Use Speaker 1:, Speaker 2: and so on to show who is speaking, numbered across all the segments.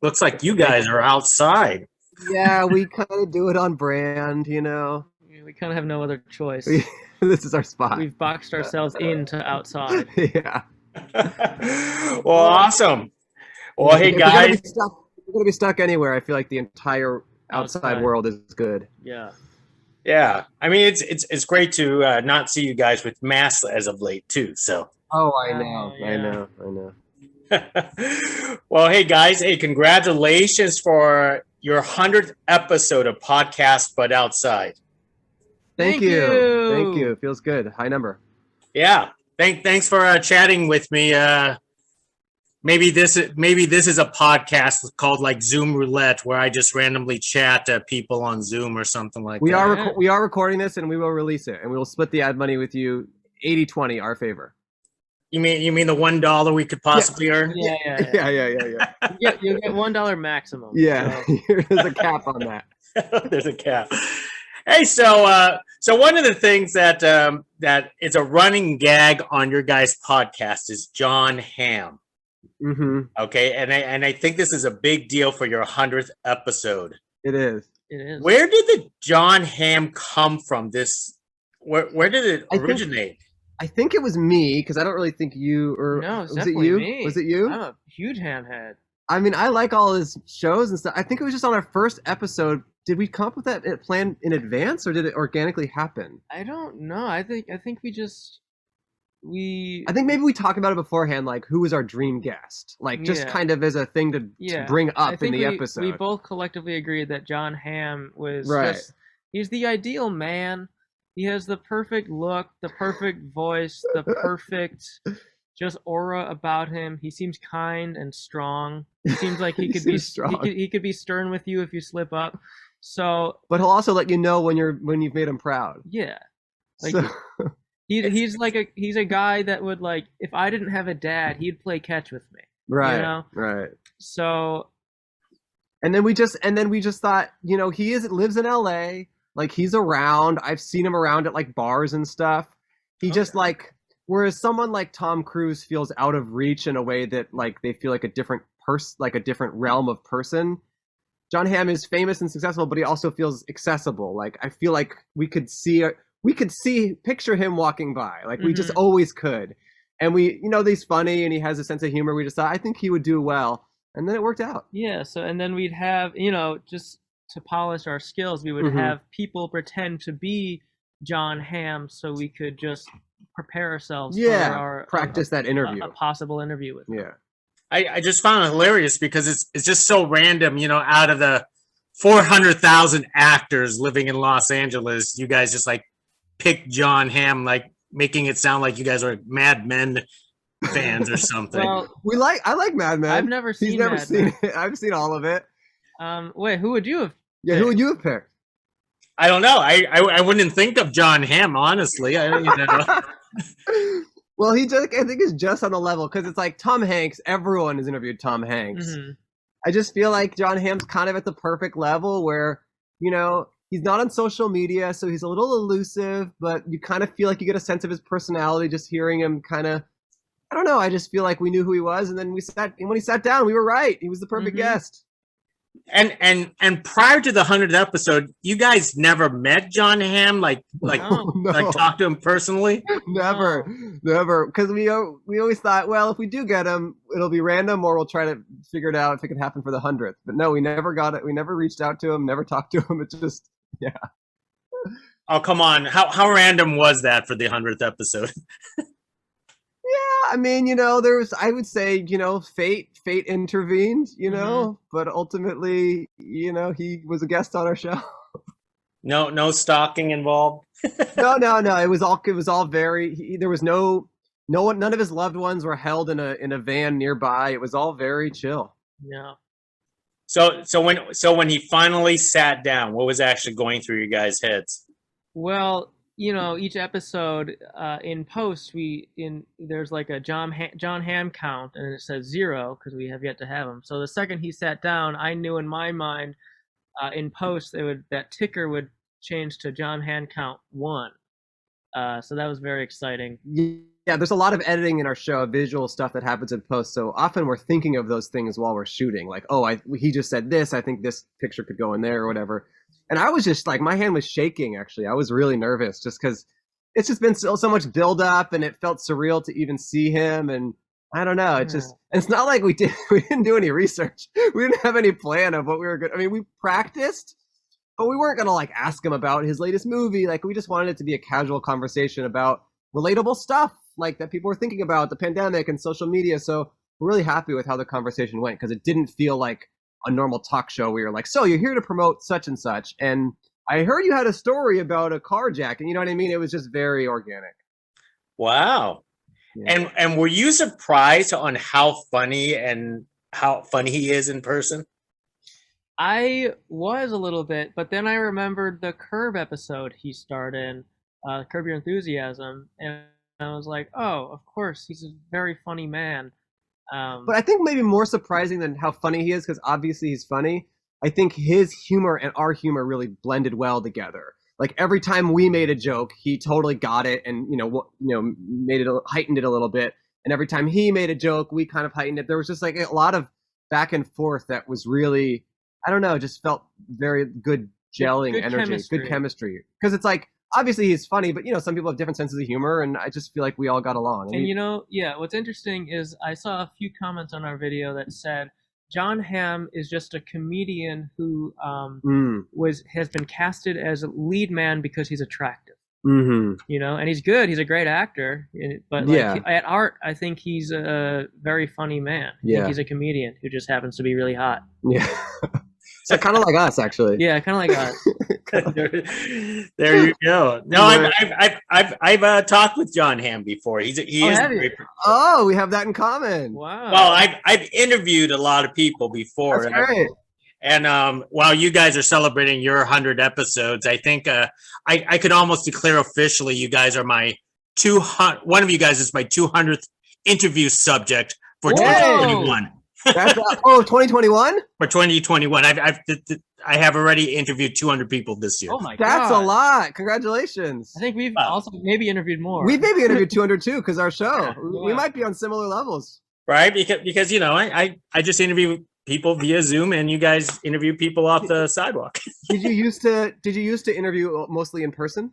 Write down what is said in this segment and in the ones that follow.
Speaker 1: Looks like you guys are outside.
Speaker 2: Yeah, we kind of do it on brand, you know.
Speaker 3: Yeah, we kind of have no other choice.
Speaker 2: This is our spot.
Speaker 3: We've boxed ourselves into outside.
Speaker 2: Yeah.
Speaker 1: Well, awesome. Well, hey
Speaker 2: If we're gonna be
Speaker 1: guys.
Speaker 2: stuck, if we're gonna be stuck anywhere, I feel like the entire outside
Speaker 3: Outside.
Speaker 2: world is good.
Speaker 3: Yeah.
Speaker 1: Yeah, I mean it's great to not see you guys with masks as of late too. So,
Speaker 2: Oh, I know, I
Speaker 3: yeah.
Speaker 2: know, I know.
Speaker 1: well, hey guys, hey, congratulations for your 100th episode of Podcast But Outside.
Speaker 2: Thank
Speaker 3: Thank
Speaker 2: you.
Speaker 3: you.
Speaker 2: Thank you. It feels good. High number.
Speaker 1: Yeah, thanks for chatting with me. Maybe this is a podcast called like Zoom Roulette, where I just randomly chat to people on Zoom or something like
Speaker 2: We
Speaker 1: that.
Speaker 2: are we are recording this, and we will release it, and we will split the ad money with you, 80-20, our favor.
Speaker 1: You mean the $1 we could possibly earn?
Speaker 3: Yeah.
Speaker 2: Yeah.
Speaker 3: You'll get $1 maximum.
Speaker 2: Yeah,
Speaker 3: So.
Speaker 2: there's a cap on that.
Speaker 1: There's a cap. Hey, so one of the things that that is a running gag on your guys' podcast is Jon Hamm.
Speaker 2: Mm-hmm.
Speaker 1: Okay, and I think this is a big deal for your 100th episode.
Speaker 2: It is.
Speaker 3: It is.
Speaker 1: Where did the Jon Hamm come from? Where did it originate?
Speaker 2: I think it was me, because I don't really think you or
Speaker 3: No, it's
Speaker 2: was it
Speaker 3: definitely
Speaker 2: you?
Speaker 3: me.
Speaker 2: Was it you?
Speaker 3: I'm a huge ham head.
Speaker 2: I mean, I like all his shows and stuff. I think it was just on our first episode. Did we come up with that plan in advance, or did it organically happen?
Speaker 3: I don't know. I think
Speaker 2: I think maybe we talked about it beforehand, like who was our dream guest, like just kind of as a thing to bring up in the episode.
Speaker 3: We both collectively agreed that Jon Hamm was
Speaker 2: right.
Speaker 3: He's the ideal man. He has the perfect look, the perfect voice, the perfect just aura about him. He seems kind and strong. He seems like he could be strong. He could be stern with you if you slip up. So,
Speaker 2: but he'll also let you know when you've made him proud.
Speaker 3: Yeah, like he's a guy that would, like, if I didn't have a dad, he'd play catch with me.
Speaker 2: Right.
Speaker 3: You know?
Speaker 2: Right.
Speaker 3: So,
Speaker 2: and then we just thought, you know, he lives in LA. Like, he's around. I've seen him around at like bars and stuff. He just like, whereas someone like Tom Cruise feels out of reach in a way that like they feel like a different person, like a different realm of person. Jon Hamm is famous and successful, but he also feels accessible. Like, I feel like we could picture him walking by. Like, we just always could. And we, you know, he's funny and he has a sense of humor. We just thought, I think he would do well. And then it worked out.
Speaker 3: Yeah. So, and then we'd have, you know, just to polish our skills, we would have people pretend to be Jon Hamm so we could just prepare ourselves for our
Speaker 2: practice that interview,
Speaker 3: a possible interview with him.
Speaker 2: Yeah.
Speaker 1: I just found it hilarious because it's just so random, you know, out of the 400,000 actors living in Los Angeles, you guys just like pick Jon Hamm, like making it sound like you guys are Mad Men fans or something.
Speaker 3: Well,
Speaker 2: I like Mad Men.
Speaker 3: I've never seen.
Speaker 2: He's never seen it. I've seen all of it.
Speaker 3: Wait, who would you have?
Speaker 2: Yeah, who would you have picked?
Speaker 1: I don't know. I wouldn't think of Jon Hamm, honestly. I don't know.
Speaker 2: Well, I think is just on the level, because it's like Tom Hanks. Everyone has interviewed Tom Hanks. I just feel like Jon Hamm's kind of at the perfect level where, you know, he's not on social media, so he's a little elusive, but you kind of feel like you get a sense of his personality just hearing him kind of, I don't know, I just feel like we knew who he was, and then when he sat down, we were right. He was the perfect guest.
Speaker 1: And prior to the 100th episode, you guys never met Jon Hamm, like talk to him personally?
Speaker 2: Never, because we always thought, well, if we do get him, it'll be random, or we'll try to figure it out if it could happen for the 100th. But no, we never got it. We never reached out to him, never talked to him. It's just, yeah.
Speaker 1: Oh, come on. How random was that for the 100th episode?
Speaker 2: Yeah, I mean, you know, I would say, you know, fate intervened, you know, but ultimately, you know, he was a guest on our show.
Speaker 1: No stalking involved.
Speaker 2: No. It was all very. There was no one. None of his loved ones were held in a van nearby. It was all very chill.
Speaker 3: Yeah.
Speaker 1: So when he finally sat down, what was actually going through your guys' heads?
Speaker 3: Well, you know, each episode in post, there's like a Jon Hamm count, and it says 0 because we have yet to have him. So the second he sat down, I knew in my mind, in post, that ticker would change to Jon Hamm count 1. So that was very exciting.
Speaker 2: Yeah, there's a lot of editing in our show, visual stuff that happens in post. So often we're thinking of those things while we're shooting. Like, oh, he just said this. I think this picture could go in there or whatever. And I was just like, my hand was shaking, actually. I was really nervous just because it's just been so much build up and it felt surreal to even see him. And I don't know. It's not like we didn't do any research. We didn't have any plan of what we were going to. I mean, we practiced, but we weren't going to like ask him about his latest movie. Like, we just wanted it to be a casual conversation about relatable stuff like that people were thinking about the pandemic and social media. So we're really happy with how the conversation went because it didn't feel like a normal talk show where you're like, so you're here to promote such and such. And I heard you had a story about a carjacking. You know what I mean? It was just very organic.
Speaker 1: Wow. Yeah. And were you surprised on how funny he is in person?
Speaker 3: I was a little bit, but then I remembered the Curb episode he starred in, Curb Your Enthusiasm, and I was like, oh, of course, he's a very funny man.
Speaker 2: But I think maybe more surprising than how funny he is, because obviously he's funny, I think his humor and our humor really blended well together. Like every time we made a joke, he totally got it and heightened it a little bit. And every time he made a joke, we kind of heightened it. There was just like a lot of back and forth that was really, I don't know, just felt very good gelling
Speaker 3: good
Speaker 2: energy,
Speaker 3: chemistry.
Speaker 2: Good chemistry. Because it's like, obviously he's funny, but some people have different senses of humor, and I just feel like we all got along.
Speaker 3: And what's interesting is I saw a few comments on our video that said Jon Hamm is just a comedian who has been casted as a lead man because he's attractive.
Speaker 2: Mm-hmm.
Speaker 3: And he's good. He's a great actor, but at art, I think he's a very funny man. I think he's a comedian who just happens to be really hot.
Speaker 2: Yeah. So kind of like us, actually.
Speaker 3: Yeah, kind of like us.
Speaker 1: There you go. No, I've talked with Jon Hamm before. He is a great.
Speaker 2: Oh, we have that in common.
Speaker 3: Wow.
Speaker 1: Well, I've interviewed a lot of people before.
Speaker 2: That's great.
Speaker 1: And while you guys are celebrating your 100 episodes, I think I could almost declare officially you guys are my 200. One of you guys is my 200th interview subject for 2021.
Speaker 2: That's 2021?
Speaker 1: For 2021. I have already interviewed 200 people this year.
Speaker 3: Oh my
Speaker 2: God. That's a lot. Congratulations.
Speaker 3: I think we've also maybe interviewed more.
Speaker 2: We've maybe interviewed 200 too, because our show. Yeah. We might be on similar levels.
Speaker 1: Right? Because I just interview people via Zoom, and you guys interview people off the sidewalk.
Speaker 2: Did you used to interview mostly in person?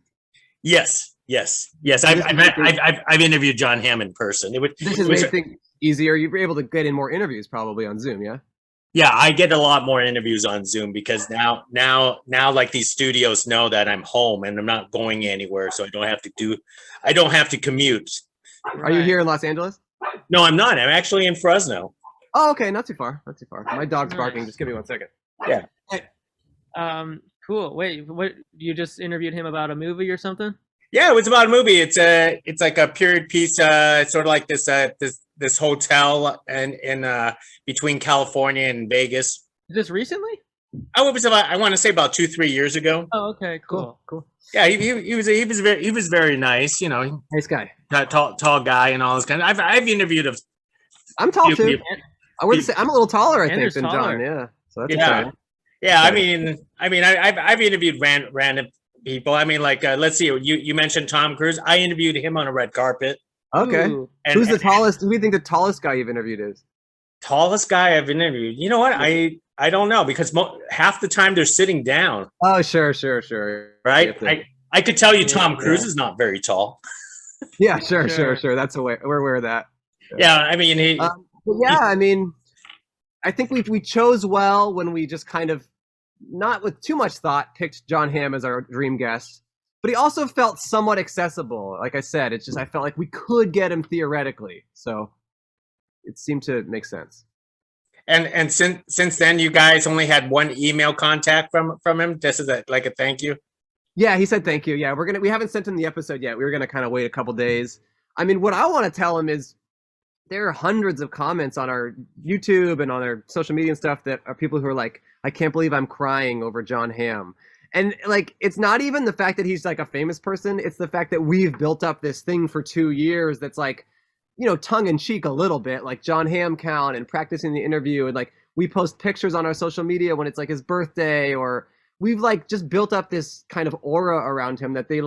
Speaker 1: Yes. I've interviewed Jon Hamm in person.
Speaker 2: This has made things easier. You were able to get in more interviews probably on Zoom, yeah?
Speaker 1: Yeah, I get a lot more interviews on Zoom because now like these studios know that I'm home and I'm not going anywhere, so I don't have to commute.
Speaker 2: Are you here in Los Angeles?
Speaker 1: No, I'm not. I'm actually in Fresno.
Speaker 2: Oh, okay, not too far. My dog's barking. Just give me 1 second.
Speaker 1: Yeah.
Speaker 3: Cool. Wait, what? You just interviewed him about a movie or something?
Speaker 1: Yeah, it was about a movie. It's like a period piece, sort of like this hotel in between California and Vegas.
Speaker 3: This recently?
Speaker 1: Oh, it was I want to say about 2-3 years ago.
Speaker 3: Oh, okay, cool.
Speaker 1: Yeah, he was very nice.
Speaker 2: Nice guy,
Speaker 1: tall guy, and all this kind of. I've interviewed
Speaker 2: I'm tall too. People. I wouldn't say I'm a little taller, I think, than
Speaker 3: taller.
Speaker 2: John. Yeah, so that's
Speaker 1: exciting. Yeah. I've interviewed random people. I mean, like, let's see. You mentioned Tom Cruise. I interviewed him on a red carpet.
Speaker 2: Okay. Who's the tallest? Who do you think the tallest guy you've interviewed is?
Speaker 1: Tallest guy I've interviewed. You know what? I don't know, because half the time they're sitting down.
Speaker 2: Oh, sure.
Speaker 1: Right. I could tell you Tom Cruise is not very tall.
Speaker 2: Yeah, sure. That's we're aware of that.
Speaker 1: Yeah, I mean
Speaker 2: I think we chose well when we just kind of, not with too much thought, picked Jon Hamm as our dream guest. But he also felt somewhat accessible. Like I said, it's just I felt like we could get him theoretically, so it seemed to make sense.
Speaker 1: And since then, you guys only had one email contact from him. This is like a thank you.
Speaker 2: Yeah, he said thank you. Yeah, we haven't sent him the episode yet. We were gonna kind of wait a couple days. I mean, what I want to tell him is there are hundreds of comments on our YouTube and on our social media and stuff that are people who are like, I can't believe I'm crying over Jon Hamm. And like, it's not even the fact that he's like a famous person. It's the fact that we've built up this thing for 2 years that's like, tongue in cheek a little bit, like Jon Hamm count and practicing the interview. And like, we post pictures on our social media when it's like his birthday, or we've like just built up this kind of aura around him that they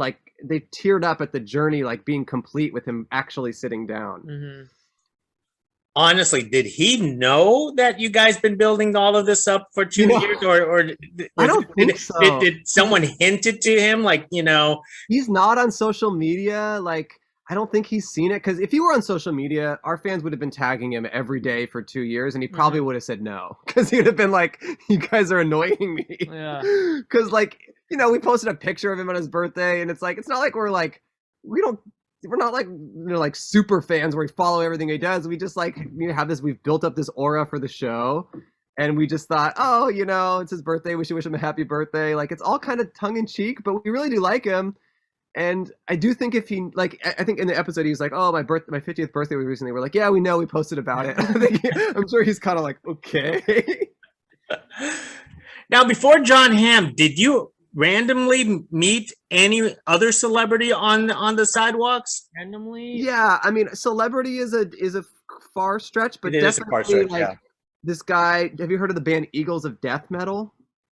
Speaker 2: teared up at the journey, like being complete with him actually sitting down.
Speaker 3: Mm-hmm.
Speaker 1: Honestly, did he know that you guys been building all of this up for 2 years, or
Speaker 2: I don't think so.
Speaker 1: Did someone hint it to him, like,
Speaker 2: he's not on social media, like I don't think he's seen it, because if he were on social media, our fans would have been tagging him every day for 2 years, and he probably would have said no, because he would have been like, you guys are annoying me.
Speaker 3: Yeah.
Speaker 2: Because like, we posted a picture of him on his birthday, and it's like, it's not like we're like, we're not like, like super fans where we follow everything he does. We just like, have this, we've built up this aura for the show, and we just thought, oh, it's his birthday, we should wish him a happy birthday. Like, it's all kind of tongue in cheek, but we really do like him. And I do think if he, like, I think in the episode he was like, oh, my 50th birthday was recently. We're like, yeah, we know, we posted about it. I'm sure he's kind of like, okay.
Speaker 1: Now, before Jon Hamm, did you randomly meet any other celebrity on the sidewalks?
Speaker 3: Randomly?
Speaker 2: Yeah, I mean, celebrity is a far stretch, but
Speaker 1: it
Speaker 2: definitely
Speaker 1: is a far stretch, like
Speaker 2: this guy. Have you heard of the band Eagles of Death Metal?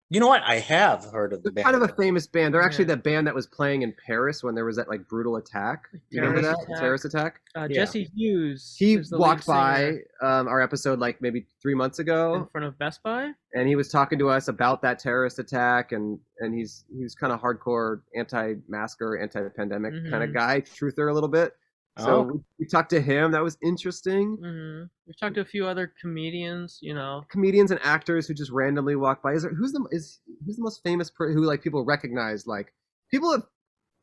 Speaker 1: You know what? I have heard of the band.
Speaker 2: Kind of a famous band. They're actually the band that was playing in Paris when there was that like brutal attack. You remember that terrorist attack?
Speaker 3: Jesse Hughes.
Speaker 2: He walked by our episode like maybe 3 months ago
Speaker 3: in front of Best Buy,
Speaker 2: and he was talking to us about that terrorist attack, and he was kind of hardcore anti-masker, anti-pandemic kind of guy, truther a little bit. So we talked to him. That was interesting.
Speaker 3: Mm-hmm. We talked to a few other comedians,
Speaker 2: comedians and actors who just randomly walk by. Who's the most famous person who like people recognize? Like, people have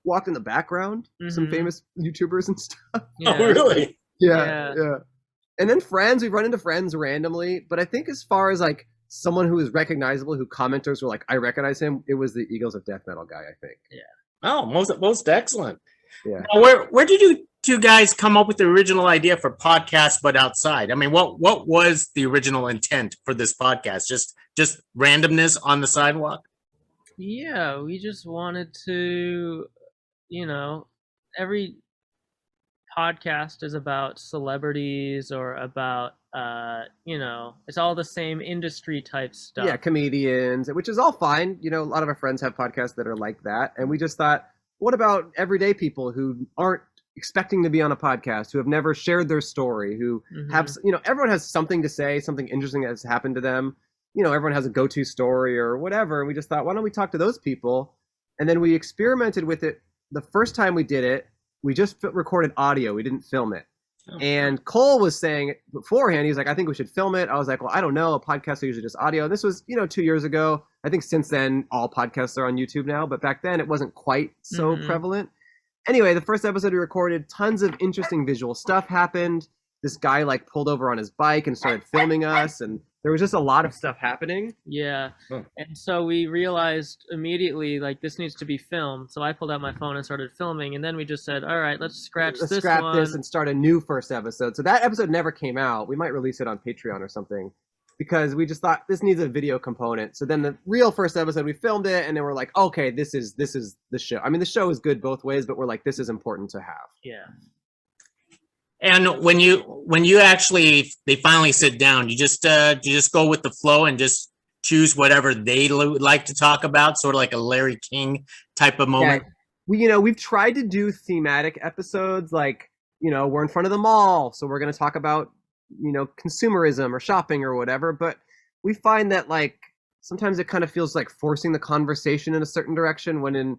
Speaker 2: walked in the background. Some famous YouTubers and stuff.
Speaker 3: Yeah.
Speaker 1: Oh, really?
Speaker 2: Yeah. And then friends. We've run into friends randomly. But I think as far as like someone who is recognizable, who commenters were like, I recognize him, it was the Eagles of Death Metal guy, I think.
Speaker 3: Yeah.
Speaker 1: Oh, most excellent.
Speaker 2: Yeah.
Speaker 1: Now, where did you two guys come up with the original idea for podcast but outside? I mean, what was the original intent for this podcast? Just randomness on the sidewalk?
Speaker 3: Yeah, we just wanted to, every podcast is about celebrities or about it's all the same industry type stuff.
Speaker 2: Yeah, comedians, which is all fine. A lot of our friends have podcasts that are like that, and we just thought, what about everyday people who aren't expecting to be on a podcast, who have never shared their story, who have, everyone has something to say, something interesting that has happened to them. Everyone has a go-to story or whatever. And we just thought, why don't we talk to those people? And then we experimented with it. The first time we did it, we just recorded audio. We didn't film it. Oh. And Cole was saying beforehand, he was like, I think we should film it. I was like, well, I don't know. A podcast is usually just audio. This was, 2 years ago. I think since then, all podcasts are on YouTube now. But back then, it wasn't quite so prevalent. Anyway, the first episode we recorded, tons of interesting visual stuff happened. This guy like pulled over on his bike and started filming us, and there was just a lot of stuff happening.
Speaker 3: Yeah. And so we realized immediately, like, this needs to be filmed. So I pulled out my phone and started filming, and then we just said, all right, let's scrap this
Speaker 2: and start a new first episode. So that episode never came out. We might release it on Patreon or something, because we just thought this needs a video component. So then the real first episode, we filmed it, and then we're like, okay, this is the show. I mean, the show is good both ways, but we're like, this is important to have.
Speaker 3: Yeah.
Speaker 1: And when you actually, they finally sit down, you just go with the flow and just choose whatever they like to talk about, sort of like a Larry King type of moment.
Speaker 2: Yeah. We've tried to do thematic episodes, like, we're in front of the mall, so we're going to talk about, consumerism or shopping or whatever. But we find that, like, sometimes it kind of feels like forcing the conversation in a certain direction when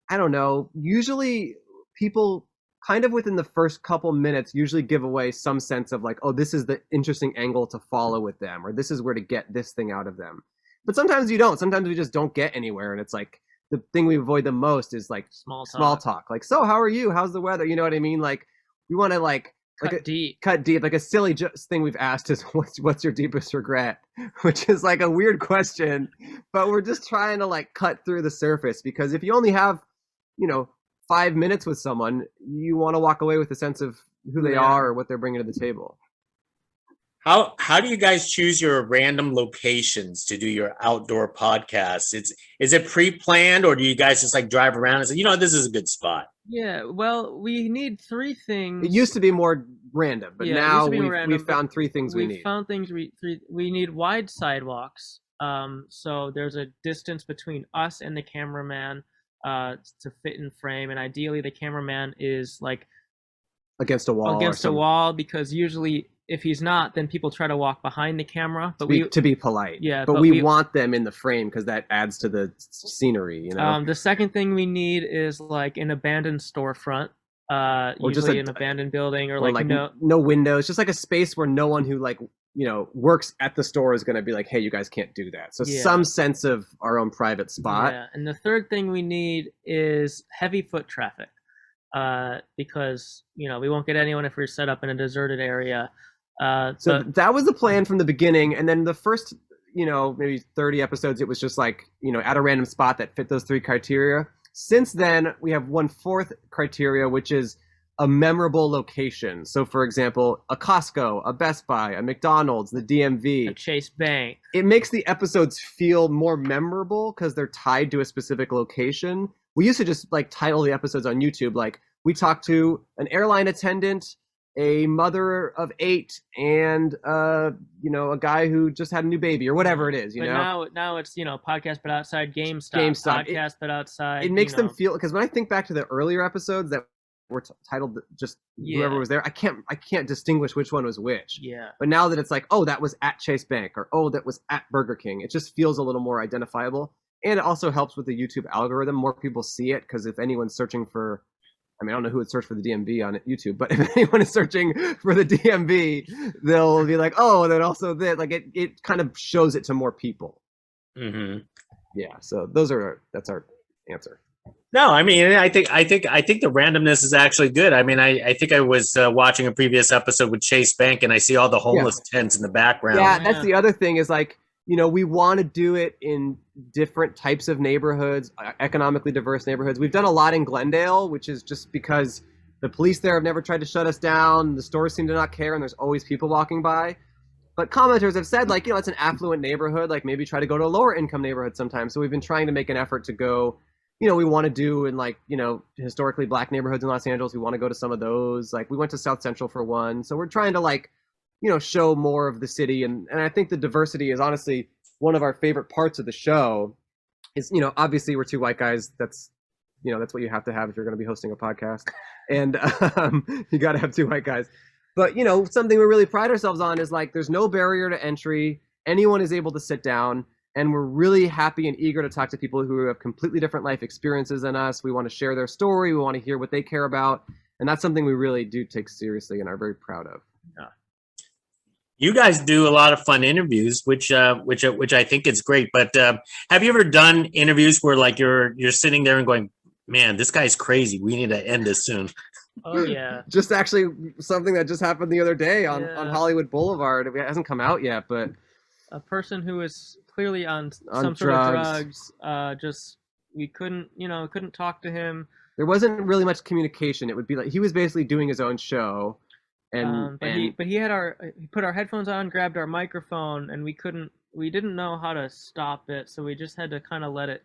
Speaker 2: I don't know, usually people kind of within the first couple minutes usually give away some sense of like, oh, this is the interesting angle to follow with them, or this is where to get this thing out of them. But sometimes you don't. Sometimes we just don't get anywhere. And it's like, the thing we avoid the most is like small talk. Like, so how are you? How's the weather? You know what I mean? Like, we want to like cut deep. Like a silly thing we've asked is, what's your deepest regret? Which is like a weird question, but we're just trying to like cut through the surface, because if you only have, 5 minutes with someone, you want to walk away with a sense of who they are or what they're bringing to the table.
Speaker 1: How do you guys choose your random locations to do your outdoor podcasts? Is it pre-planned, or do you guys just like drive around and say, this is a good spot?
Speaker 3: Yeah, well, we need 3 things.
Speaker 2: It used to be more random, but now we've found 3 things we need.
Speaker 3: We found things we need wide sidewalks. So there's a distance between us and the cameraman to fit in frame, and ideally the cameraman is like
Speaker 2: against a wall.
Speaker 3: Against a wall, because usually if he's not, then people try to walk behind the camera. But
Speaker 2: to be polite.
Speaker 3: Yeah,
Speaker 2: but we want them in the frame because that adds to the scenery. You know.
Speaker 3: The second thing we need is like an abandoned storefront. Or usually just an abandoned building, or like no
Speaker 2: windows, just like a space where no one who like works at the store is going to be like, hey, you guys can't do that. So some sense of our own private spot.
Speaker 3: Yeah, and the third thing we need is heavy foot traffic, because we won't get anyone if we're set up in a deserted area.
Speaker 2: So that was the plan from the beginning, and then the first maybe 30 episodes, it was just like at a random spot that fit those three criteria. Since then, we have one fourth criteria, which is a memorable location. So, for example, a Costco, a Best Buy, a McDonald's, the DMV,
Speaker 3: a Chase Bank.
Speaker 2: It makes the episodes feel more memorable because they're tied to a specific location. We used to just like title the episodes on YouTube. Like we talked to an airline attendant, a mother of 8, and a guy who just had a new baby or whatever it is.
Speaker 3: Now it's podcast but outside, GameStop podcast but outside.
Speaker 2: It makes them feel, because when I think back to the earlier episodes that were titled just whoever was there, I can't distinguish which one was which.
Speaker 3: Yeah.
Speaker 2: But now that it's like, oh, that was at Chase Bank, or oh, that was at Burger King, it just feels a little more identifiable, and it also helps with the YouTube algorithm. More people see it because if anyone's searching for, I don't know who would search for the DMV on YouTube, but if anyone is searching for the DMV, they'll be like, oh, and then also that, like it kind of shows it to more people.
Speaker 1: Mm-hmm.
Speaker 2: Yeah. So that's our answer.
Speaker 1: No, I think the randomness is actually good. I think I was watching a previous episode with Chase Bank, and I see all the homeless tents in the background.
Speaker 2: Yeah, that's the other thing is like, we want to do it in different types of neighborhoods, economically diverse neighborhoods. We've done a lot in Glendale, which is just because the police there have never tried to shut us down. The stores seem to not care, and there's always people walking by. But commenters have said, like, it's an affluent neighborhood. Like, maybe try to go to a lower income neighborhood sometimes. So we've been trying to make an effort to go, we want to do in like, historically black neighborhoods in Los Angeles. We want to go to some of those. Like, we went to South Central for one. So we're trying to like, show more of the city. And I think the diversity is honestly one of our favorite parts of the show. Is, obviously we're two white guys. That's what you have to have if you're going to be hosting a podcast. And you got to have two white guys. But, something we really pride ourselves on is like, there's no barrier to entry. Anyone is able to sit down, and we're really happy and eager to talk to people who have completely different life experiences than us. We want to share their story. We want to hear what they care about. And that's something we really do take seriously and are very proud of.
Speaker 1: Yeah. You guys do a lot of fun interviews, which I think is great. But have you ever done interviews where like you're sitting there and going, man, this guy's crazy. We need to end this soon.
Speaker 3: Oh yeah.
Speaker 2: Just actually something that just happened the other day on Hollywood Boulevard. It hasn't come out yet, but
Speaker 3: a person who was clearly on some sort of drugs, we couldn't talk to him.
Speaker 2: There wasn't really much communication. It would be like he was basically doing his own show.
Speaker 3: He put our headphones on, grabbed our microphone, and we didn't know how to stop it, so we just had to kind of let it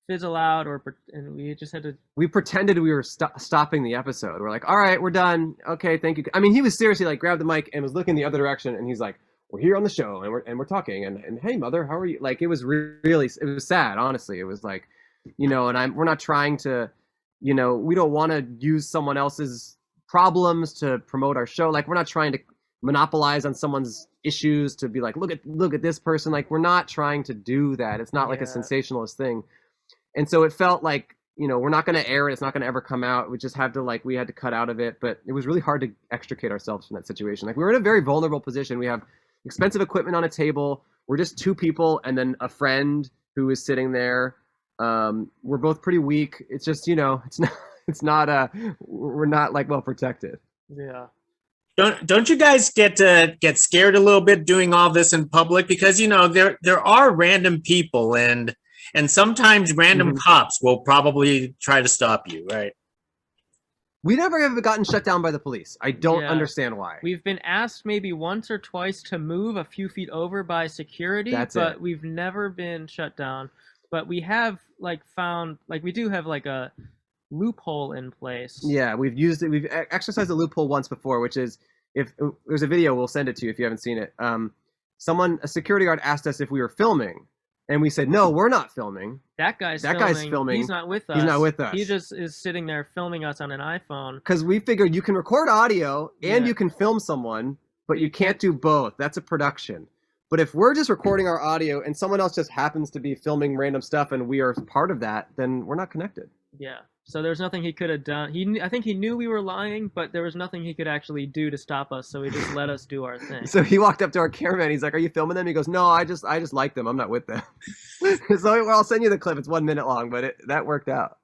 Speaker 3: fizzle out, and we just had to. We
Speaker 2: pretended we were stopping the episode. We're like, all right, we're done. Okay, thank you. He was seriously like grabbed the mic and was looking the other direction, and he's like, we're here on the show, and we're talking, and hey, mother, how are you? Like, it was really, it was sad, honestly. It was like, we're not trying to, we don't want to use someone else's problems to promote our show. Like, we're not trying to monopolize on someone's issues to be like, look at this person. Like, we're not trying to do that. It's not like a sensationalist thing. And so it felt like, we're not going to air it. It's not going to ever come out. We just had to cut out of it. But it was really hard to extricate ourselves from that situation. Like, we were in a very vulnerable position. We have expensive equipment on a table. We're just two people and then a friend who is sitting there. We're both pretty weak. It's just, it's not we're not like well protected.
Speaker 3: Yeah.
Speaker 1: Don't you guys get scared a little bit doing all this in public? Because there are random people and sometimes random cops will probably try to stop you, right?
Speaker 2: We never have gotten shut down by the police. I don't understand why.
Speaker 3: We've been asked maybe once or twice to move a few feet over by security, but we've never been shut down. But we have found we do have a loophole in place.
Speaker 2: Yeah, we've used it. We've exercised a loophole once before, which is if there's a video, we'll send it to you if you haven't seen it. A security guard asked us if we were filming, And we said, no, we're not filming.
Speaker 3: That guy's filming. He's not with us.
Speaker 2: He's not with us.
Speaker 3: He just is sitting there filming us on an iPhone.
Speaker 2: Because we figured you can record audio and you can film someone, but you can't do both. That's a production. But if we're just recording our audio and someone else just happens to be filming random stuff and we are part of that, then we're not connected.
Speaker 3: Yeah. So there's nothing he could have done. I think he knew we were lying, but there was nothing he could actually do to stop us. So he just let us do our thing.
Speaker 2: So he walked up to our cameraman. He's like, "Are you filming them?" He goes, "No, I just like them. I'm not with them." So I'll send you the clip. It's 1 minute long, but that worked out.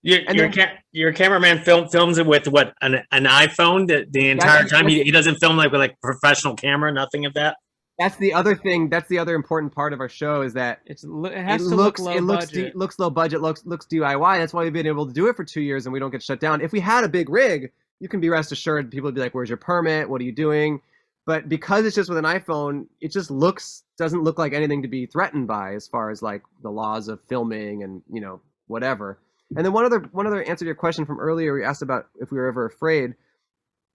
Speaker 1: Your cameraman films it with what, an iPhone the entire time. He doesn't film with like professional camera, nothing of that.
Speaker 2: That's the other thing. That's the other important part of our show is that
Speaker 3: it looks low budget.
Speaker 2: Looks low budget. Looks DIY. That's why we've been able to do it for 2 years and we don't get shut down. If we had a big rig, you can be rest assured people would be like, "Where's your permit? What are you doing?" But because it's just with an iPhone, it just doesn't look like anything to be threatened by as far as like the laws of filming and whatever. And then one other answer to your question from earlier, you asked about if we were ever afraid.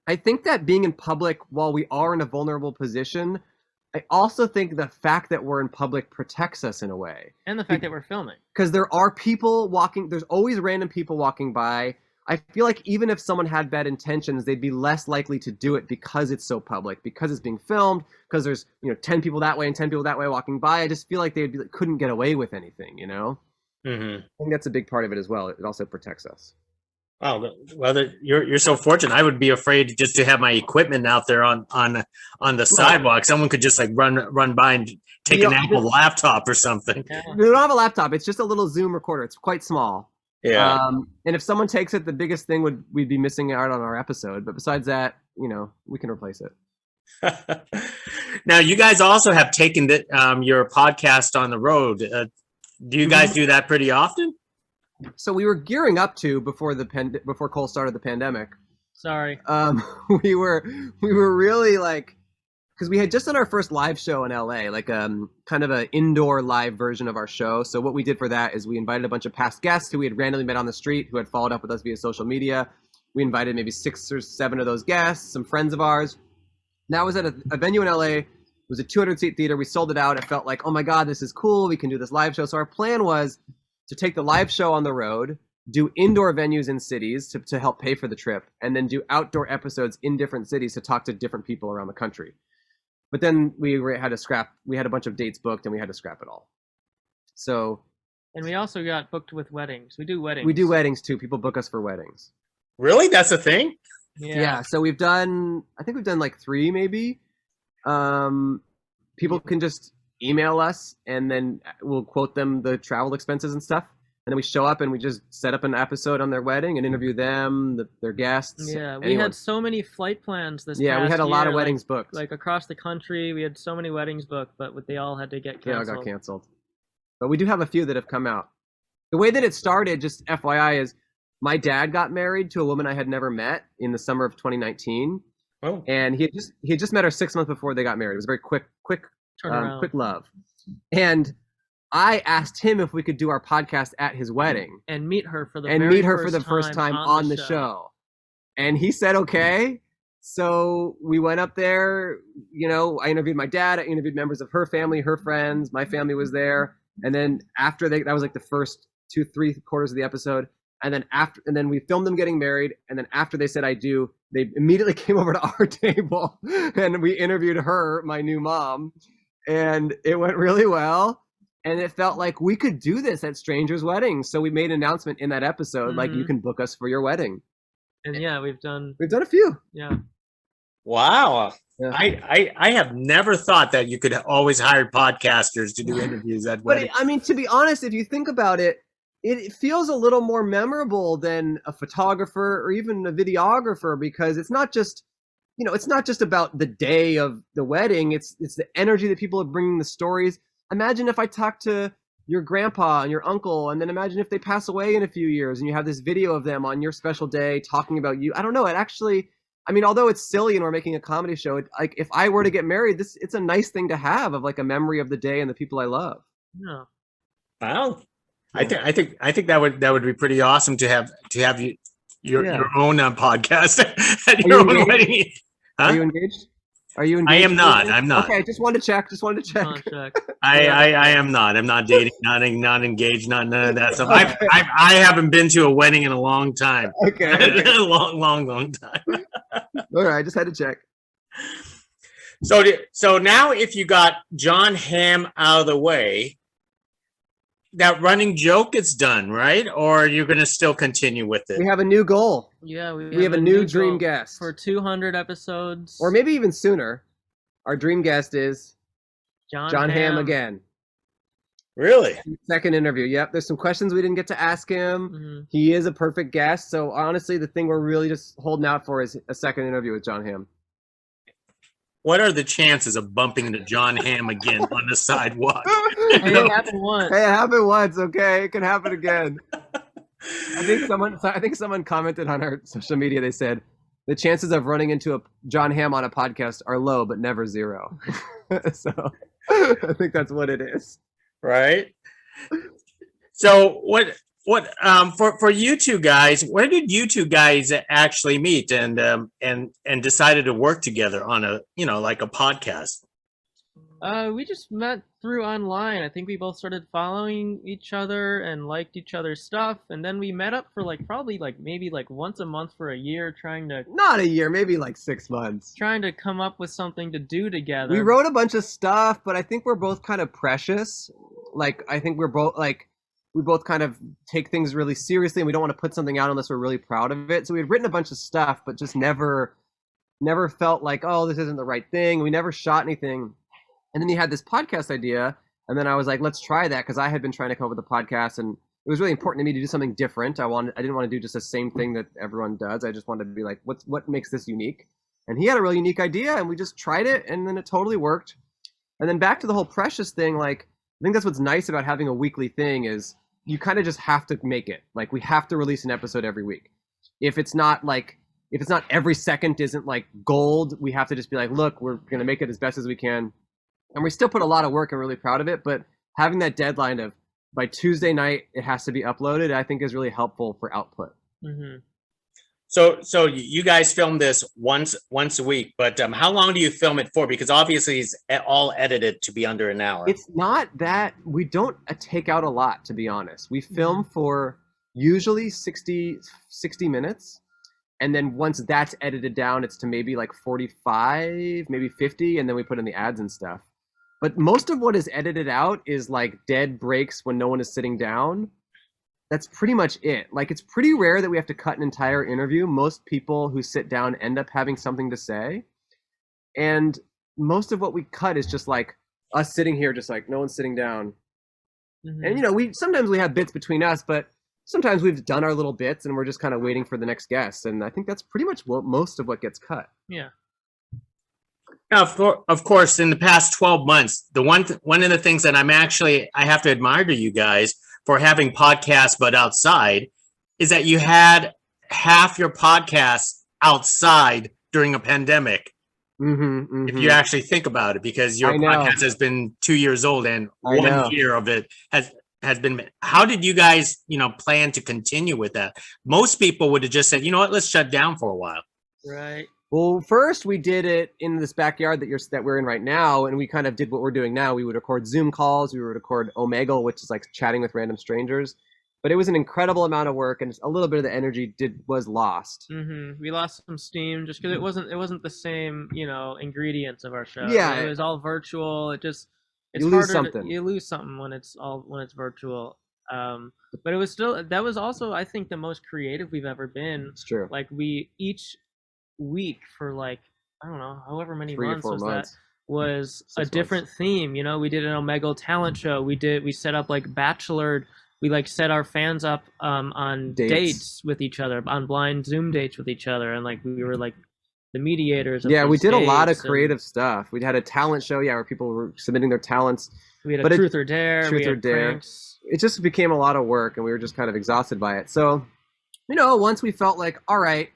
Speaker 2: I think that being in public while we are in a vulnerable position, I also think the fact that we're in public protects us in a way.
Speaker 3: And the fact that we're filming. Because
Speaker 2: there are people walking, there's always random people walking by. I feel like even if someone had bad intentions, they'd be less likely to do it because it's so public, because it's being filmed, because there's 10 people that way and 10 people that way walking by. I just feel like couldn't get away with anything,
Speaker 1: Mm-hmm.
Speaker 2: I think that's a big part of it as well. It also protects us.
Speaker 1: Oh, well, you're so fortunate. I would be afraid just to have my equipment out there on the sidewalk. Someone could just like run by and take an Apple laptop or something.
Speaker 2: Yeah. We don't have a laptop. It's just a little Zoom recorder. It's quite small.
Speaker 1: Yeah.
Speaker 2: And if someone takes it, the biggest thing we'd be missing out on our episode. But besides that, we can replace it.
Speaker 1: Now, you guys also have taken your podcast on the road. Do you guys do that pretty often?
Speaker 2: So we were gearing up to before Cole started the pandemic.
Speaker 3: Sorry.
Speaker 2: We were really like, because we had just done our first live show in LA, like kind of an indoor live version of our show. So what we did for that is we invited a bunch of past guests who we had randomly met on the street, who had followed up with us via social media. We invited maybe 6 or 7 of those guests, some friends of ours. That was at a venue in LA. It was a 200-seat theater. We sold it out. It felt like, oh my God, this is cool. We can do this live show. So our plan was to take the live show on the road, do indoor venues in cities to help pay for the trip, and then do outdoor episodes in different cities to talk to different people around the country. But then we had to scrap. We had a bunch of dates booked, and we had to scrap it all. So.
Speaker 3: And we also got booked with weddings. We do weddings.
Speaker 2: We do weddings too. People book us for weddings.
Speaker 1: Really? That's a thing?
Speaker 2: Yeah. So I think we've done like 3 maybe. People can just email us and then we'll quote them the travel expenses and stuff. And then we show up and we just set up an episode on their wedding and interview them, their guests.
Speaker 3: Yeah, we had so many flight plans this past year.
Speaker 2: Yeah, we had a lot of weddings booked.
Speaker 3: Like across the country, we had so many weddings booked, but they all had to get canceled.
Speaker 2: They all got canceled. But we do have a few that have come out. The way that it started, just FYI, is my dad got married to a woman I had never met in the summer of 2019.
Speaker 1: Oh.
Speaker 2: And he had just met her 6 months before they got married. It was a very quick love. And I asked him if we could do our podcast at his wedding
Speaker 3: and meet her for the
Speaker 2: first time on the show. And he said okay. So we went up there. I interviewed my dad. I interviewed members of her family, her friends. My family was there. And then after that was like the first 2-3 quarters of the episode. And then we filmed them getting married. And then after they said I do, they immediately came over to our table and we interviewed her, my new mom. And it went really well. And it felt like we could do this at strangers' weddings. So we made an announcement in that episode, like you can book us for your wedding.
Speaker 3: And yeah, we've done
Speaker 2: a few.
Speaker 3: Yeah.
Speaker 1: Wow.
Speaker 2: Yeah.
Speaker 1: I have never thought that you could always hire podcasters to do interviews at weddings.
Speaker 2: But I mean, to be honest, if you think about it, it feels a little more memorable than a photographer or even a videographer, because it's not just about the day of the wedding. It's the energy that people are bringing, the stories. Imagine if I talked to your grandpa and your uncle, and then imagine if they pass away in a few years and you have this video of them on your special day talking about you. I don't know. It actually, I mean, although it's silly and we're making a comedy show, like if I were to get married, it's a nice thing to have of like a memory of the day and the people I love.
Speaker 3: Yeah.
Speaker 1: Wow. I think that would be pretty awesome to have your own podcast at your own wedding. Huh?
Speaker 2: Are you engaged? Are you
Speaker 1: I
Speaker 2: engaged?
Speaker 1: am not. I'm not.
Speaker 2: Okay, just wanted to check.
Speaker 3: Check.
Speaker 1: I am not. I'm not dating, not engaged, none of that stuff. I haven't been to a wedding in a long time.
Speaker 2: Okay.
Speaker 1: A long time.
Speaker 2: All right, just had to check.
Speaker 1: So now if you got Jon Hamm out of the way, that running joke is done, right? Or you're going to still continue with it?
Speaker 2: We have a new goal.
Speaker 3: Yeah,
Speaker 2: We have a new dream guest
Speaker 3: for 200 episodes,
Speaker 2: or maybe even sooner. Our dream guest is Jon Hamm again.
Speaker 1: Really?
Speaker 2: Second interview. Yep. There's some questions we didn't get to ask him.
Speaker 3: Mm-hmm.
Speaker 2: He is a perfect guest. So honestly, the thing we're really just holding out for is a second interview with Jon Hamm.
Speaker 1: What are the chances of bumping into Jon Hamm again on the sidewalk?
Speaker 3: Hey, it happened once.
Speaker 2: Hey, it happened once. Okay, it can happen again. I think someone commented on our social media. They said the chances of running into a Jon Hamm on a podcast are low, but never zero. So I think that's what it is.
Speaker 1: Right. So what for you two guys, where did you two guys actually meet and decided to work together on a like a podcast?
Speaker 3: We just met through online. I think we both started following each other and liked each other's stuff, and then we met up for maybe once a month for a year,
Speaker 2: not a year, maybe like 6 months,
Speaker 3: trying to come up with something to do together.
Speaker 2: We wrote a bunch of stuff, but I think we're both kind of precious. I think we're both we both kind of take things really seriously, and we don't want to put something out unless we're really proud of it. So we had written a bunch of stuff, but just never felt like, oh, this isn't the right thing. We never shot anything. And then he had this podcast idea, and then I was like, let's try that, because I had been trying to come up with a podcast, and it was really important to me to do something different. I didn't want to do just the same thing that everyone does. I just wanted to be like, what makes this unique? And he had a really unique idea, and we just tried it, and then it totally worked. And then back to the whole Precious thing, I think that's what's nice about having a weekly thing is you kind of just have to make it. We have to release an episode every week. If it's not every second isn't gold, we have to just be like, look, we're going to make it as best as we can. And we still put a lot of work and really proud of it, but having that deadline of by Tuesday night, it has to be uploaded, I think is really helpful for output.
Speaker 3: Mm-hmm.
Speaker 1: So you guys film this once a week, but how long do you film it for? Because obviously it's all edited to be under an hour.
Speaker 2: It's not that we don't take out a lot, to be honest. We film for usually 60 minutes. And then once that's edited down, it's to maybe 45, maybe 50. And then we put in the ads and stuff. But most of what is edited out is dead breaks when no one is sitting down. That's pretty much it. It's pretty rare that we have to cut an entire interview. Most people who sit down end up having something to say. And most of what we cut is just us sitting here, just no one's sitting down. Mm-hmm. And, sometimes we have bits between us, but sometimes we've done our little bits and we're just kind of waiting for the next guest. And I think that's pretty much most of what gets cut.
Speaker 3: Yeah.
Speaker 1: Now, of course, in the past 12 months, one of the things that I have to admire to you guys for having podcasts but outside is that you had half your podcasts outside during a pandemic.
Speaker 2: Mm-hmm.
Speaker 1: If you actually think about it, because your podcast has been 2 years old and 1 year of it has been. How did you guys, plan to continue with that? Most people would have just said, you know what, let's shut down for a while.
Speaker 3: Right.
Speaker 2: Well, first we did it in this backyard that we're in right now, and we kind of did what we're doing now. We would record Zoom calls, we would record Omegle, which is chatting with random strangers. But it was an incredible amount of work, and a little bit of the energy was lost.
Speaker 3: Mm-hmm. We lost some steam just because it wasn't the same, ingredients of our show.
Speaker 2: Yeah,
Speaker 3: it was all virtual. It's
Speaker 2: you lose something.
Speaker 3: You lose something when it's virtual. But it was still, that was also, I think, the most creative we've ever been.
Speaker 2: It's true.
Speaker 3: We each week for I don't know, however many
Speaker 2: 3
Speaker 3: months
Speaker 2: or 4
Speaker 3: was
Speaker 2: months.
Speaker 3: that, was a
Speaker 2: 6
Speaker 3: different
Speaker 2: months.
Speaker 3: theme. We did an Omegle talent show. We set up Bachelor. We set our fans up on dates with each other, on blind Zoom dates with each other, and we were the mediators of
Speaker 2: we did a lot of
Speaker 3: dates,
Speaker 2: creative stuff. We had a talent show, where people were submitting their talents.
Speaker 3: We had a truth or dare.
Speaker 2: Truth or dare.
Speaker 3: Pranks.
Speaker 2: It just became a lot of work, and we were just kind of exhausted by it. So, once we felt all right,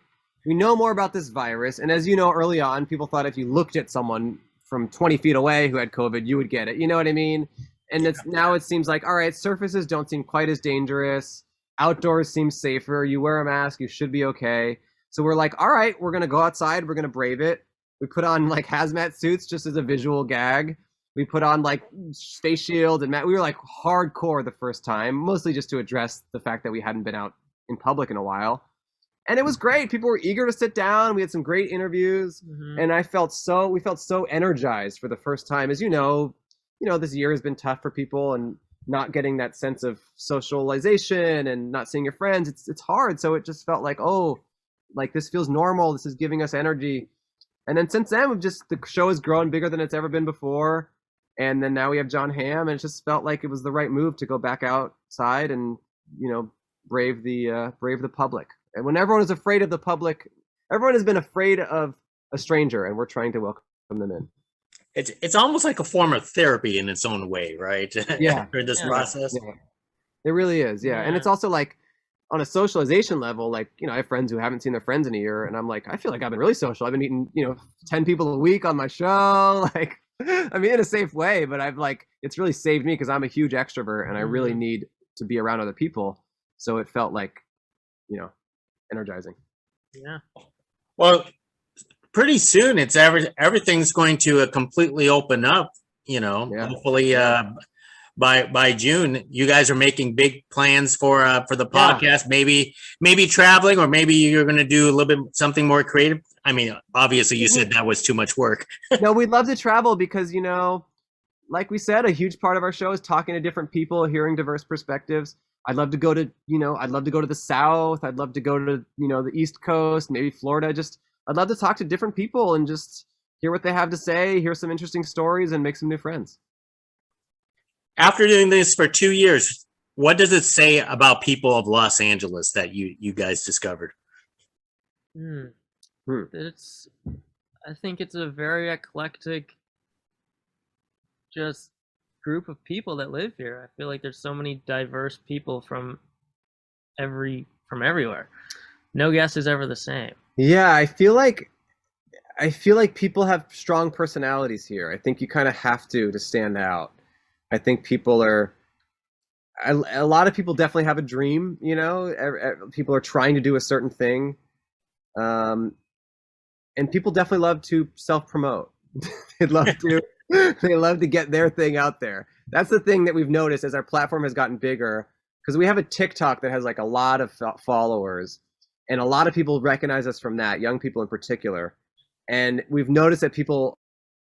Speaker 2: we know more about this virus, and as you know, early on, people thought if you looked at someone from 20 feet away who had COVID, you would get it. You know what I mean? And now it seems all right, surfaces don't seem quite as dangerous. Outdoors seems safer. You wear a mask, you should be okay. So we're all right, we're going to go outside. We're going to brave it. We put on like hazmat suits just as a visual gag. We put on like face shields and we were like hardcore the first time, mostly just to address the fact that we hadn't been out in public in a while. And it was great. People were eager to sit down. We had some great interviews, and we felt so energized for the first time. As you know, this year has been tough for people, and not getting that sense of socialization and not seeing your friends. It's hard. So it just felt like, oh, like this feels normal. This is giving us energy. And then since then, the show has grown bigger than it's ever been before. And then now we have Jon Hamm, and it just felt like it was the right move to go back outside and, brave the public. And when everyone is afraid of the public, everyone has been afraid of a stranger, and we're trying to welcome them in.
Speaker 1: It's almost like a form of therapy in its own way, right?
Speaker 2: Yeah.
Speaker 1: For this process.
Speaker 2: Yeah. It really is, yeah. And it's also like on a socialization level, like, I have friends who haven't seen their friends in a year, and I'm like, I feel like I've been really social. I've been meeting, 10 people a week on my show. Like, I mean, in a safe way, but it's really saved me because I'm a huge extrovert and I really need to be around other people. So it felt like, energizing.
Speaker 3: Yeah.
Speaker 1: Well, pretty soon everything's going to completely open up, hopefully by June. You guys are making big plans for the podcast, maybe traveling, or maybe you're going to do a little bit something more creative. I mean, obviously you said that was too much work.
Speaker 2: No, we'd love to travel because, like we said, a huge part of our show is talking to different people, hearing diverse perspectives. I'd love to go to, the South. I'd love to go to, the East Coast, maybe Florida. I'd love to talk to different people and just hear what they have to say, hear some interesting stories, and make some new friends.
Speaker 1: After doing this for 2 years, what does it say about people of Los Angeles that you guys discovered?
Speaker 3: I think it's a very eclectic, just group of people that live here. I feel like there's so many diverse people from everywhere. No guest is ever the same.
Speaker 2: Yeah, I feel like people have strong personalities here. I think you kind of have to stand out. I think people a lot of people definitely have a dream, people are trying to do a certain thing. And people definitely love to self-promote. They love to get their thing out there. That's the thing that we've noticed as our platform has gotten bigger, because we have a TikTok that has like a lot of followers, and a lot of people recognize us from that, young people in particular. And we've noticed that people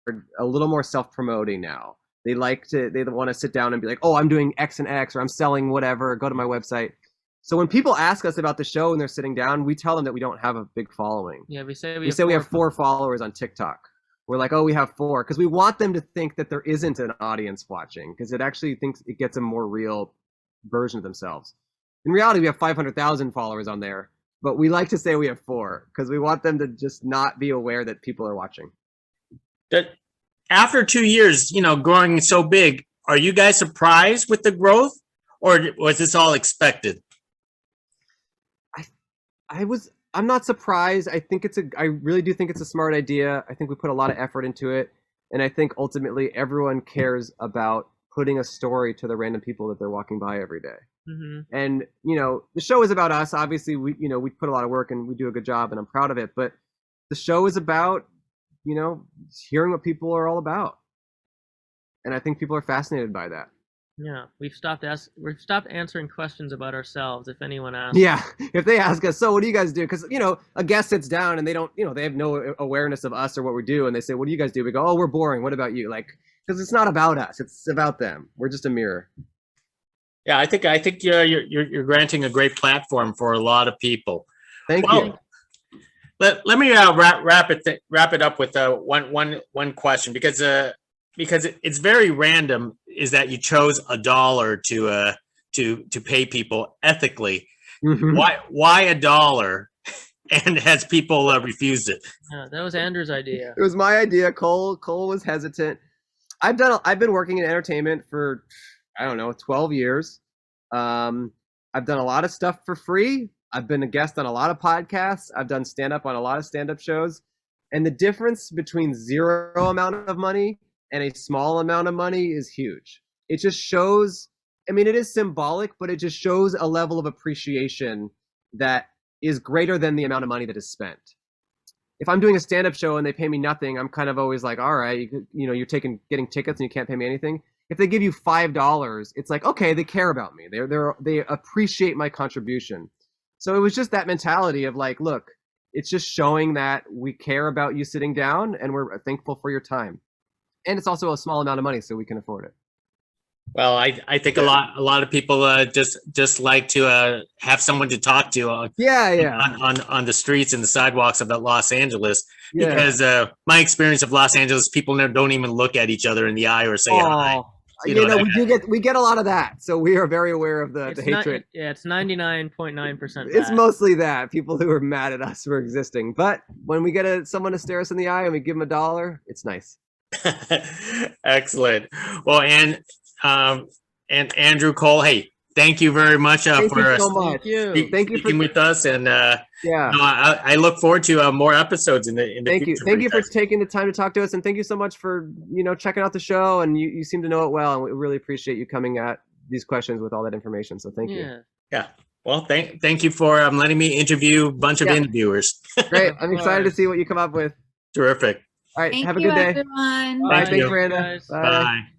Speaker 2: are a little more self-promoting now. They want to sit down and be like, oh, I'm doing X and X, or I'm selling whatever, go to my website. So when people ask us about the show and they're sitting down, we tell them that we don't have a big following.
Speaker 3: Yeah, we say
Speaker 2: we have 4 followers on TikTok. We're like, oh, we have 4, because we want them to think that there isn't an audience watching, because it actually thinks it gets a more real version of themselves. In reality, we have 500,000 followers on there, but we like to say we have 4 because we want them to just not be aware that people are watching.
Speaker 1: After 2 years, growing so big, are you guys surprised with the growth, or was this all expected?
Speaker 2: I'm not surprised. I really do think it's a smart idea. I think we put a lot of effort into it. And I think ultimately everyone cares about putting a story to the random people that they're walking by every day. Mm-hmm. And, the show is about us. Obviously, we put a lot of work and we do a good job, and I'm proud of it. But the show is about, hearing what people are all about. And I think people are fascinated by that.
Speaker 3: Yeah, we've stopped answering questions about ourselves if anyone asks.
Speaker 2: Yeah, if they ask us, so what do you guys do? Because a guest sits down and they don't, they have no awareness of us or what we do, and they say, what do you guys do? We go, oh, we're boring. What about you? Like, because it's not about us; it's about them. We're just a mirror.
Speaker 1: Yeah, I think you're granting a great platform for a lot of people.
Speaker 2: Thank you.
Speaker 1: Let me wrap it up with one question, because it's very random. Is that you chose $1 to pay people ethically? Mm-hmm. Why $1? And has people refused it?
Speaker 3: Yeah, that was Andrew's idea.
Speaker 2: It was my idea. Cole was hesitant. I've been working in entertainment for 12 years. I've done a lot of stuff for free. I've been a guest on a lot of podcasts. I've done stand-up on a lot of stand-up shows. And the difference between zero amount of money and a small amount of money is huge. It just shows, it is symbolic, but it just shows a level of appreciation that is greater than the amount of money that is spent. if I'm doing a stand-up show and they pay me nothing, I'm kind of always like, all right, you're getting tickets and you can't pay me anything. If they give you $5, it's like, okay, they care about me. They appreciate my contribution. So it was just that mentality of like, look, it's just showing that we care about you sitting down and we're thankful for your time. And it's also a small amount of money, so we can afford it.
Speaker 1: Well, I think a lot of people just like to have someone to talk to on the streets and the sidewalks of Los Angeles.
Speaker 2: Yeah.
Speaker 1: Because my experience of Los Angeles, people don't even look at each other in the eye or say hi.
Speaker 2: We get a lot of that, so we are very aware of the hatred.
Speaker 3: It's 99.9%.
Speaker 2: It's mostly that people who are mad at us for existing. But when we get someone to stare us in the eye and we give them $1, it's nice.
Speaker 1: Excellent. Well, and Andrew Cole, hey, thank you very much
Speaker 2: Thank
Speaker 1: for
Speaker 2: you so much. Thank you
Speaker 1: speaking with us, and I look forward to more episodes in the future.
Speaker 2: Thank you for taking the time to talk to us, and thank you so much for checking out the show. And you seem to know it well, and we really appreciate you coming at these questions with all that information. So thank you.
Speaker 1: Yeah. Well, thank you for letting me interview a bunch of interviewers.
Speaker 2: Great. I'm excited to see what you come up with.
Speaker 1: Terrific.
Speaker 2: All right.
Speaker 4: Thank
Speaker 2: have a
Speaker 4: you,
Speaker 2: good day.
Speaker 4: everyone.
Speaker 2: Bye. Thanks,
Speaker 1: you.
Speaker 2: Miranda. Bye.
Speaker 1: Bye.